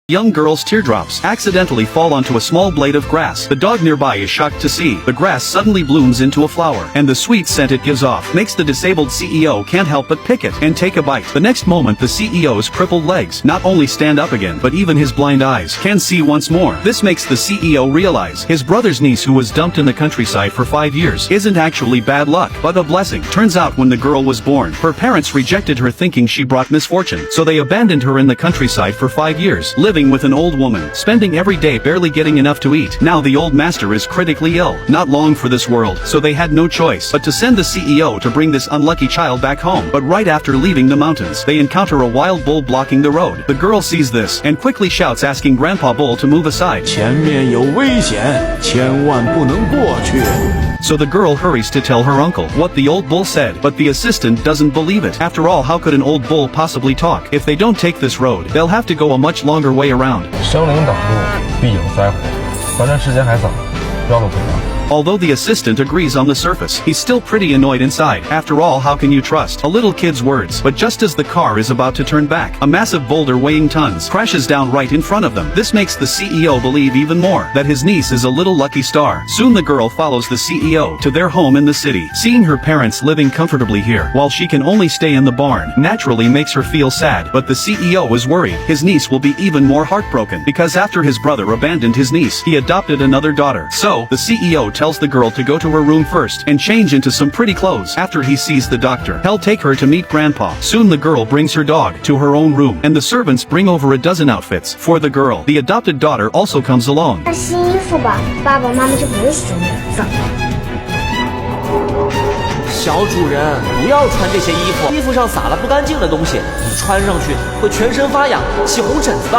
Young girl's teardrops accidentally fall onto a small blade of grass. The dog nearby is shocked to see the grass suddenly blooms into a flower, and the sweet scent it gives off makes the disabled CEO can't help but pick it and take a bite. The next moment the CEO's crippled legs not only stand up again, but even his blind eyes can see once more. This makes the CEO realize his brother's niece, who was dumped in the countryside for 5 years, isn't actually bad luck, but a blessing. Turns out when the girl was born, her parents rejected her thinking she brought misfortune, so they abandoned her in the countryside for 5 years, living with an old woman, spending every day barely getting enough to eat. Now the old master is critically ill, not long for this world, so they had no choice but to send the CEO to bring this unlucky child back home. But right after leaving the mountains, they encounter a wild bull blocking the road. The girl sees this and quickly shouts, asking Grandpa Bull to move aside. 前面有危险，千万不能过去。 So the girl hurries to tell her uncle what the old bull said, but the assistant doesn't believe it. After all, how could an old bull possibly talk? If they don't take this road, they'll have to go a much longer way around. 生灵挡路，必有灾祸。反正时间还早，绕路回家。 Although the assistant agrees on the surface, he's still pretty annoyed inside. After all, how can you trust a little kid's words? But just as the car is about to turn back, a massive boulder weighing tons crashes down right in front of them. This makes the CEO believe even more that his niece is a little lucky star. Soon the girl follows the CEO to their home in the city. Seeing her parents living comfortably here, while she can only stay in the barn, naturally makes her feel sad. But the CEO is worried his niece will be even more heartbroken, because after his brother abandoned his niece, he adopted another daughter. So, the CEO tells the girl to go to her room first and change into some pretty clothes. After he sees the doctor, he'll take her to meet Grandpa. Soon the girl brings her dog to her own room, and the servants bring over a dozen outfits for the girl. The adopted daughter also comes along. 换新衣服吧，爸爸妈妈就不会死脸子。小主人，不要穿这些衣服，衣服上撒了不干净的东西，你穿上去会全身发痒、起红疹子的。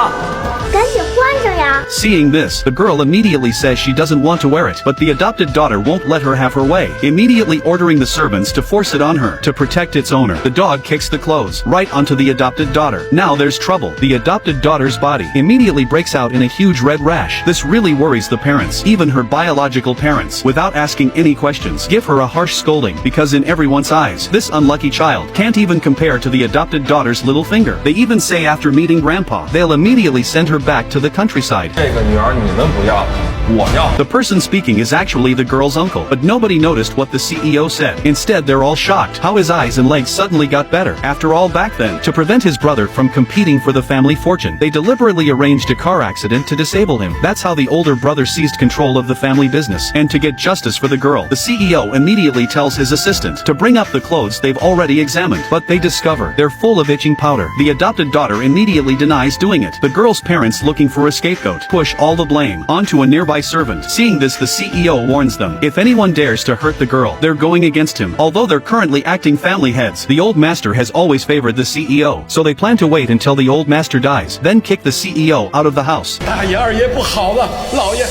赶紧换上呀！ Seeing this, the girl immediately says she doesn't want to wear it, but the adopted daughter won't let her have her way, immediately ordering the servants to force it on her to protect its owner. The dog kicks the clothes right onto the adopted daughter. Now there's trouble. The adopted daughter's body immediately breaks out in a huge red rash. This really worries the parents. Even her biological parents, without asking any questions, give her a harsh scolding, because in everyone's eyes, this unlucky child can't even compare to the adopted daughter's little finger. They even say after meeting Grandpa, they'll immediately send her back to the countryside. 这个女儿你们不要，我要。 The person speaking is actually the girl's uncle, but nobody noticed what the CEO said. Instead, they're all shocked how his eyes and legs suddenly got better. After all, back then, to prevent his brother from competing for the family fortune, they deliberately arranged a car accident to disable him. That's how the older brother seized control of the family business. And to get justice for the girl, the CEO immediately tells his assistant to bring up the clothes they've already examined, but they discover they're full of itching powder. The adopted daughter immediately denies doing it. The girl's parents, looking for a scapegoat, push all the blame onto a nearby servant. Seeing this, the CEO warns them, if anyone dares to hurt the girl, they're going against him. Although they're currently acting family heads, the old master has always favored the CEO, so they plan to wait until the old master dies, then kick the CEO out of the house. 大爷二爷不好了，老爷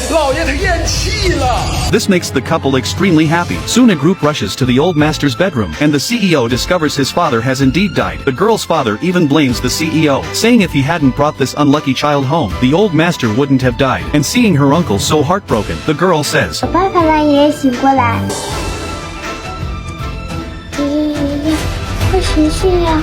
他咽气了。 This makes the couple extremely happy. Soon a group rushes to the old master's bedroom, and the CEO discovers his father has indeed died. The girl's father even blames the CEO, saying if he hadn't brought this unlucky child home, the old master wouldn't have died. And seeing her uncle so heartbroken, the girl says, 我爸爸让爷爷醒过来。爷爷，快醒醒呀！